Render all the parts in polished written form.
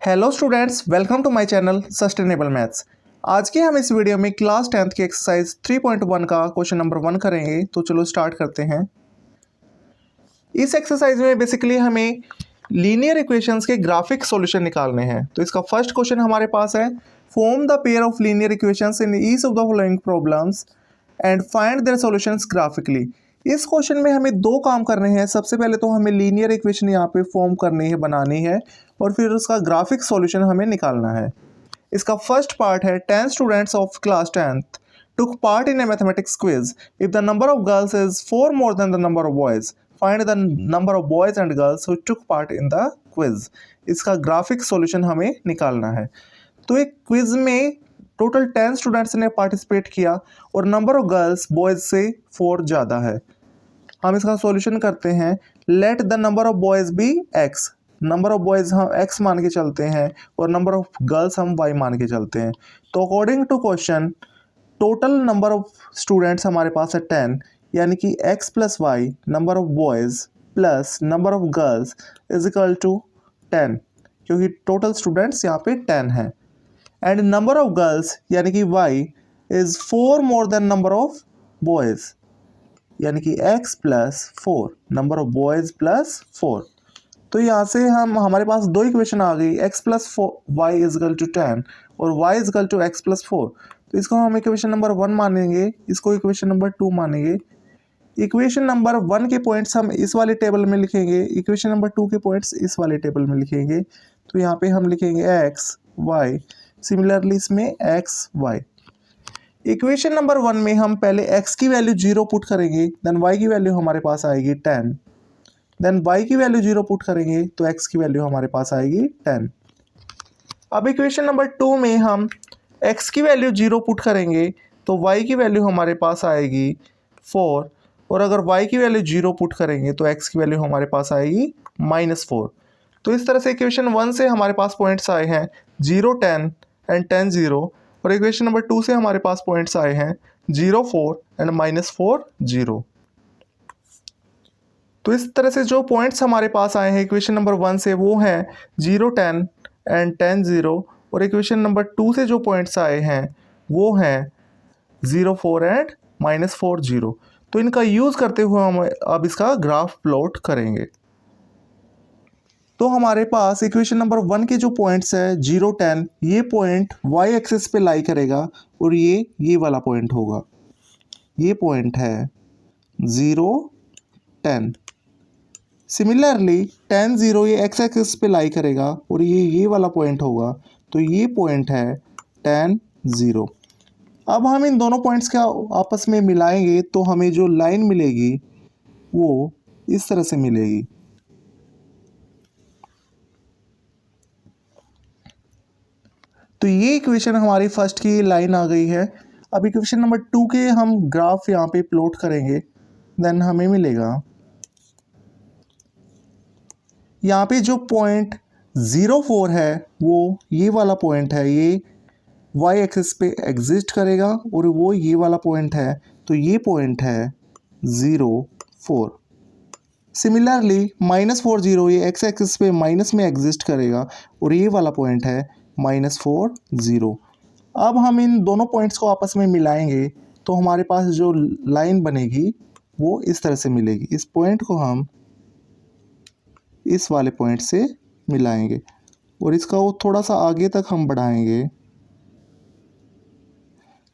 Hello students, welcome to my channel sustainable maths. आज के हम इस वीडियो में क्लास 10th की एक्सरसाइज 3.1 का क्वेश्चन नंबर 1 करेंगे। तो चलो स्टार्ट करते हैं। इस एक्सरसाइज में बेसिकली हमें लीनियर इक्वेशंस के ग्राफिक सॉल्यूशन निकालने हैं। तो इसका फर्स्ट क्वेश्चन हमारे पास है, form the pair of linear equations in each of the following problems and find their solutions graphically. इस क्वेश्चन में हमें दो काम करने हैं। सबसे पहले तो हमें लीनियर इक्वेशन यहाँ पे फॉर्म करनी है, बनानी है, और फिर उसका ग्राफिक सॉल्यूशन हमें निकालना है। इसका फर्स्ट पार्ट है, 10 students of class 10th took part in a mathematics quiz. If the number of girls is 4 more than the number of boys, find the number of boys and girls who took part in the quiz. इसका graphic solution हमें निकालना है। तो एक quiz में total 10 students ने participate किया और नंबर ऑफ गर्ल्स बॉयज से 4 ज़्यादा है। हम इसका सॉल्यूशन करते हैं। Let the number of boys be x. Number of boys हम एक्स मान के चलते हैं और नंबर ऑफ गर्ल्स हम वाई मान के चलते हैं। तो according to question total number of students हमारे पास है 10, यानी कि x plus y number of boys plus number of girls is equal to 10, क्योंकि टोटल स्टूडेंट्स यहाँ पे 10 हैं। एंड नंबर ऑफ गर्ल्स यानी कि y is 4 more than number of boys, यानी कि x plus 4 number of boys plus 4। तो यहाँ से हमारे पास दो इक्वेशन आ गई, x plus y is equal to 10 और y is equal to x plus 4। तो इसको हम इक्वेशन नंबर 1 मानेंगे, इसको इक्वेशन नंबर 2 मानेंगे। इक्वेशन नंबर 1 के पॉइंट्स हम इस वाले टेबल में लिखेंगे, इक्वेशन नंबर 2 के पॉइंट्स इस वाले टेबल में लिखेंगे। तो यहाँ पे हम लिखेंगे x y, सिमिलरली इसमें x y। इक्वेशन नंबर 1 में हम पहले x की वैल्यू 0 पुट करेंगे, देन y की वैल्यू हमारे पास आएगी 10, देन y की वैल्यू 0 पुट करेंगे तो x की वैल्यू हमारे पास आएगी 10। अब इक्वेशन नंबर 2 में हम x की वैल्यू 0 पुट करेंगे तो y की वैल्यू हमारे पास आएगी 4, और अगर y की वैल्यू 0 पुट करेंगे तो x की वैल्यू हमारे पास आएगी -4। तो इस तरह से इक्वेशन 1 से हमारे पास पॉइंट्स आए हैं 0 10 एंड 10 0, और इक्वेशन नंबर 2 से हमारे पास पॉइंट्स आए हैं 0 4 एंड -4 0। तो इस तरह से जो पॉइंट्स हमारे पास आए हैं इक्वेशन नंबर 1 से वो हैं 0 10 एंड 10 0, और इक्वेशन नंबर 2 से जो पॉइंट्स आए हैं वो हैं 0 4 एंड -4 0। तो इनका यूज़ करते हुए हम अब इसका ग्राफ प्लॉट करेंगे। तो हमारे पास इक्वेशन नंबर 1 के जो पॉइंट्स है 0 10, ये पॉइंट y एक्सिस पे लाई करेगा और ये वाला पॉइंट होगा। ये पॉइंट है 0 10। सिमिलरली 10 0 ये x एक्सिस पे लाई करेगा और ये वाला पॉइंट होगा। तो ये पॉइंट है 10 0। अब हम इन दोनों पॉइंट्स का आपस में मिलाएंगे तो हमें जो लाइन मिलेगी वो इस तरह से मिलेगी। तो ये इक्वेशन हमारी फर्स्ट की लाइन आ गई है। अब इक्वेशन नंबर 2 के हम ग्राफ यहाँ पे प्लॉट करेंगे, देन हमें मिलेगा यहाँ पे जो पॉइंट 0 4 है वो ये वाला पॉइंट है, ये y एक्सिस पे एग्जिस्ट करेगा, और वो ये वाला पॉइंट है, तो ये पॉइंट है 0 4। सिमिलरली -4 0 ये x एक्सिस पे माइनस में एग्जिस्ट करेगा और ये वाला पॉइंट है -4 0। अब हम इन दोनों पॉइंट्स को आपस में मिलाएंगे तो हमारे पास जो लाइन बनेगी वो इस तरह से मिलेगी। इस पॉइंट को हम इस वाले पॉइंट से मिलाएंगे और इसका वो थोड़ा सा आगे तक हम बढ़ाएंगे।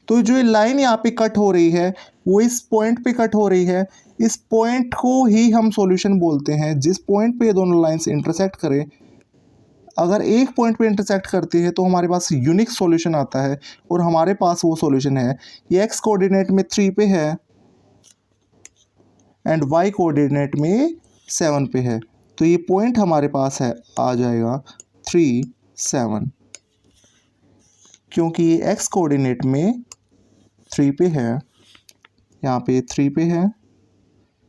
तो जो लाइन यहाँ पे कट हो रही है वो इस पॉइंट पे कट हो रही है। इस पॉइंट को ही हम सॉल्यूशन बोलते हैं। जिस पॉइंट पे ये दोनों लाइंस इंटरसेक्ट करें, अगर एक पॉइंट पे इंटरसेक्ट करती है तो हमारे पास यूनिक सॉल्यूशन आता है, और हमारे पास वो सॉल्यूशन है। ये x कोऑर्डिनेट में 3 पे है एंड y कोऑर्डिनेट में 7 पे है। तो ये पॉइंट हमारे पास है आ जाएगा 3 7, क्योंकि ये x कोऑर्डिनेट में 3 पे है, यहाँ पे 3 पे है,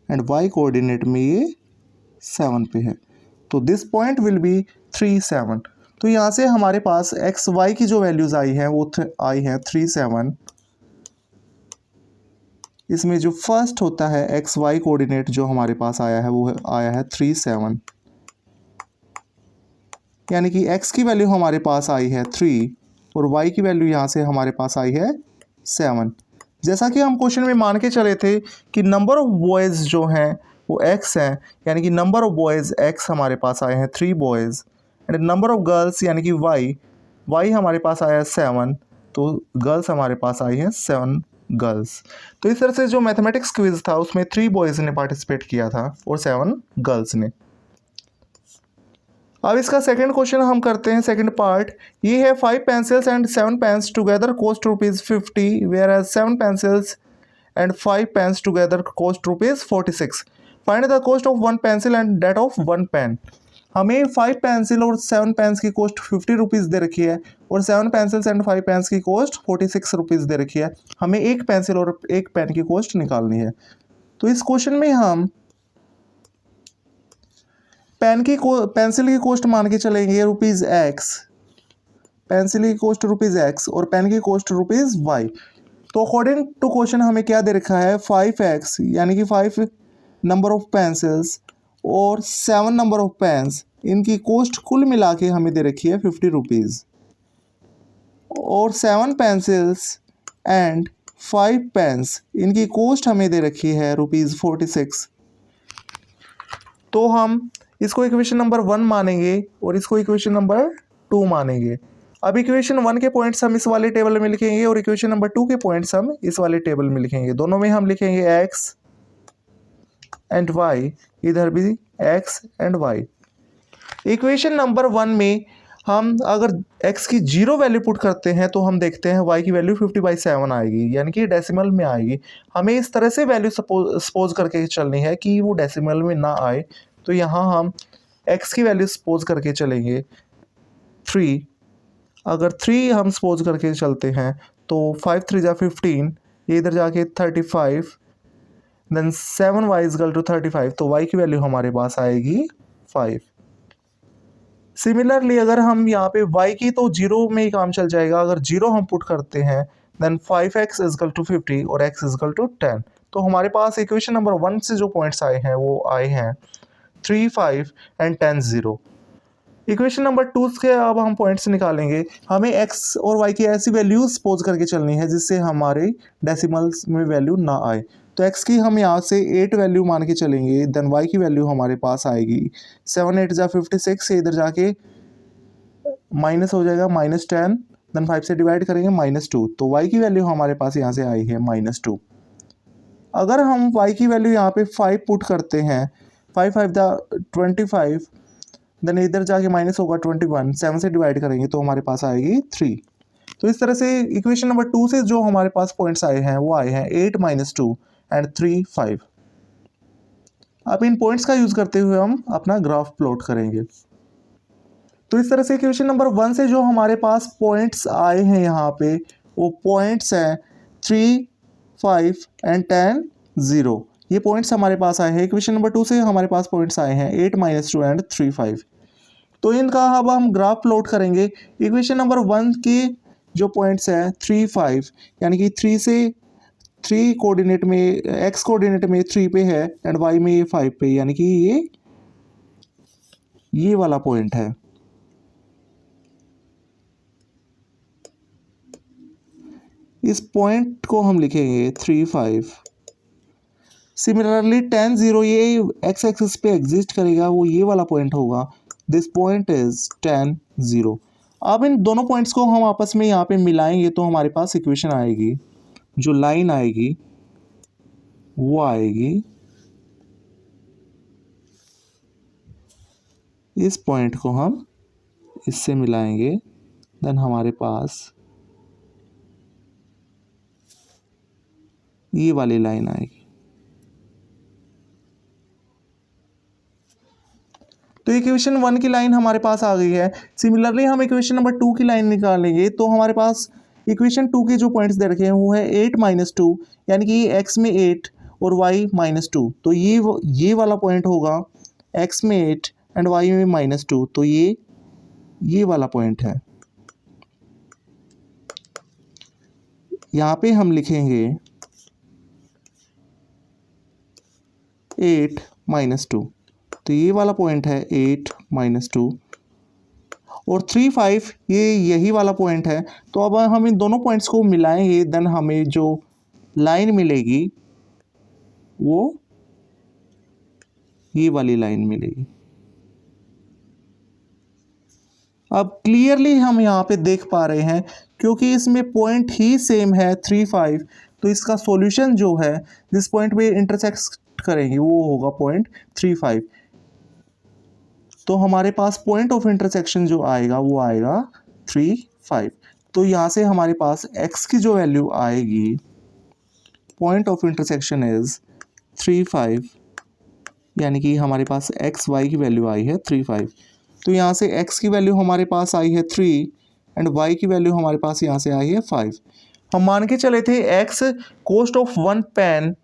एंड y कोऑर्डिनेट में ये 7 पे है। तो दिस पॉइंट विल बी 3 7। तो यहाँ से हमारे पास एक्स वाई की जो वैल्यूज़ आई हैं वो आई हैं 3 7। इसमें जो फर्स्ट होता है एक्स वाई कोऑर्डिनेट जो हमारे पास आया है वो आया है 3 7। यानी कि x की वैल्यू हमारे पास आई है 3 और y की वैल्यू यहाँ से हमारे पास आई है 7। जैसा कि हम क्वेश्चन में मान के चले थे कि नंबर ऑफ बॉयज़ जो हैं वो x हैं, यानी कि नंबर ऑफ बॉयज़ x हमारे पास आए हैं 3 boys, and number of girls यानी कि y हमारे पास आया है 7, तो गर्ल्स हमारे पास आई हैं 7 गर्ल्स। तो इस तरह से जो मैथमेटिक्स क्विज था उसमें 3 बॉयज़ ने पार्टिसिपेट किया था और 7 गर्ल्स ने। अब इसका सेकंड क्वेश्चन हम करते हैं, सेकंड पार्ट। ये है 5 pencils and 7 pens together cost ₹50, whereas 7 pencils and 5 pens together cost ₹46। Find the cost of 1 pencil and that of 1 pen. हमें 5 पेंसिल और 7 पेन्स की कॉस्ट ₹50 दे रखी है और 7 पेंसिल्स एंड 5 पेन्स की कॉस्ट ₹46 दे रखी है। हमें एक पेंसिल और एक पेन की कॉस्ट निकालनी है। तो इस क्वेश्चन में हम पेंसिल की कॉस्ट मान के चलेंगे ₹X, पेंसिल की कॉस्ट ₹X और पेन की कॉस्ट ₹Y। तो अकॉर्डिंग टू क्वेश्चन हमें क्या दे रखा है, 5x यानी कि 5 नंबर ऑफ पेंसिल्स और 7 नंबर ऑफ पेन्स, इनकी कॉस्ट कुल मिला के हमें दे रखी है ₹50 और 7 पेंसिल्स एंड 5 पेन्स, इनकी कॉस्ट हमें दे रखी है ₹46। तो हम इसको इक्वेशन नंबर 1 मानेंगे और इसको इक्वेशन नंबर 2 मानेंगे। अब इक्वेशन 1 के पॉइंट्स हम इस वाले टेबल में लिखेंगे और इक्वेशन नंबर 2 के पॉइंट्स हम इस वाले टेबल में लिखेंगे। दोनों में हम लिखेंगे x एंड y, इधर भी x and y। Equation number 1 में हम अगर x की 0 वैल्यू पुट करते हैं तो हम देखते हैं y की वैल्यू 50/7 आएगी, यानी कि डेसिमल में आएगी। हमें इस तरह से वैल्यू सपोज करके चलनी है कि वो डेसिमल में ना आए। तो यहाँ हम x की वैल्यू सपोज करके चलेंगे 3। अगर 3 हम सपोज करके चलते हैं तो 5 3 जा 15, ये इधर जाके 35, देन 7y इक्वल टू 35, तो y की वैल्यू हमारे पास आएगी 5। सिमिलरली अगर हम यहाँ पे y की तो 0 में ही काम चल जाएगा। अगर 0 हम पुट करते हैं देन 5x इक्वल टू 50 और x इक्वल टू 10। तो हमारे पास इक्वेशन नंबर 1 से जो पॉइंट्स आए हैं वो आए हैं 3, 5 एंड 10, 0। इक्वेशन नंबर 2 के अब हम पॉइंट्स निकालेंगे। हमें x और y की ऐसी वैल्यूज सपोज करके चलनी है जिससे हमारे डेसिमल्स में वैल्यू ना आए। तो x की हम यहाँ से 8 वैल्यू मान के चलेंगे, देन y की वैल्यू हमारे पास आएगी 7 8 जा 56 से इधर जाके माइनस हो जाएगा -10, देन 5 से डिवाइड करेंगे -2, तो y की वैल्यू हमारे पास यहाँ से आई है -2। अगर हम y की वैल्यू यहाँ पे 5 पुट करते हैं, 5 5 जा 25, देन इधर जाके माइनस होगा 21, 7 से डिवाइड करेंगे तो हमारे पास आएगी 3। तो इस तरह से इक्वेशन नंबर 2 से जो हमारे पास पॉइंट्स आए हैं वो आए हैं 8 -2 एंड 3 5। अब इन पॉइंट्स का यूज़ करते हुए हम अपना ग्राफ प्लॉट करेंगे। तो इस तरह से इक्वेशन नंबर 1 से जो हमारे पास पॉइंट्स आए हैं यहाँ पे वो पॉइंट्स हैं 3 5 एंड 10 0। ये पॉइंट्स हमारे पास आए हैं। इक्वेशन नंबर 2 से हमारे पास पॉइंट्स आए हैं 8 -2 एंड 3 5। तो इनका अब हम ग्राफ प्लॉट करेंगे। इक्वेशन नंबर 1 के जो पॉइंट्स हैं 3 5, यानी कि 3 से 3 कोऑर्डिनेट में x कोऑर्डिनेट में 3 पे है एंड y में ये 5 पे, यानी कि ये वाला पॉइंट है। इस पॉइंट को हम लिखेंगे 3 5। सिमिलरली 10 0 ये x एक्सिस पे एग्जिस्ट करेगा, वो ये वाला पॉइंट होगा। This point is 10 0। अब इन दोनों पॉइंट्स को हम आपस में यहाँ पे मिलाएंगे तो हमारे पास इक्वेशन आएगी, जो लाइन आएगी वो आएगी इस पॉइंट को हम इससे मिलाएंगे, देन हमारे पास ये वाली लाइन आएगी। तो इक्वेशन 1 की लाइन हमारे पास आ गई है। सिमिलरली हम इक्वेशन नंबर 2 की लाइन निकालेंगे तो हमारे पास इक्वेशन 2 के जो पॉइंट्स दे रखे हैं वो है 8 -2, यानी कि x में 8 और y -2। तो ये वाला पॉइंट होगा x में 8 एंड y में -2, तो ये वाला पॉइंट है। यहाँ पे हम लिखेंगे 8 -2, तो ये वाला पॉइंट है 8 -2। और 3, 5 ये यही वाला पॉइंट है। तो अब हम इन दोनों पॉइंट्स को मिलाएंगे, देन हमें जो लाइन मिलेगी वो ये वाली लाइन मिलेगी। अब क्लियरली हम यहाँ पे देख पा रहे हैं क्योंकि इसमें पॉइंट ही सेम है 3, 5, तो इसका सॉल्यूशन जो है जिस पॉइंट पे इंटरसेक्ट करेंगे वो होगा पॉइंट 3, 5। तो हमारे पास पॉइंट ऑफ इंटरसेक्शन जो आएगा वो आएगा 3, 5। तो यहाँ से हमारे पास x की जो वैल्यू आएगी, पॉइंट ऑफ इंटरसेक्शन इज 3, 5, यानी कि हमारे पास एक्स वाई की वैल्यू आई है 3, 5। तो यहाँ से x की वैल्यू हमारे पास आई है 3 एंड y की वैल्यू हमारे पास यहाँ से आई है 5। हम मान के चले थे x cost of one pen,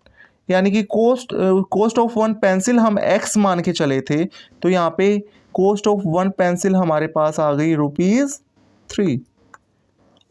यानी कि कॉस्ट ऑफ वन पेंसिल हम x मान के चले थे। तो यहाँ पे कॉस्ट ऑफ वन पेंसिल हमारे पास आ गई ₹3,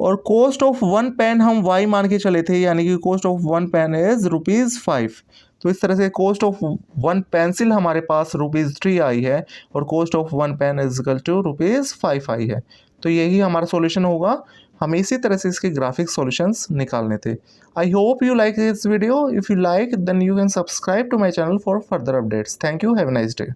और कॉस्ट ऑफ वन पेन हम y मान के चले थे, यानी कि cost of one pen is ₹5। तो इस तरह से कॉस्ट ऑफ वन पेंसिल हमारे पास ₹3 आई है और cost of one pen is equal to ₹5 आई है। तो यही हमारा सॉल्यूशन होगा। हमें इसी तरह से इसके ग्राफिक सॉल्यूशंस निकालने थे। I hope you like this video. If you like then you can subscribe to my channel for further updates. Thank you, have a nice day.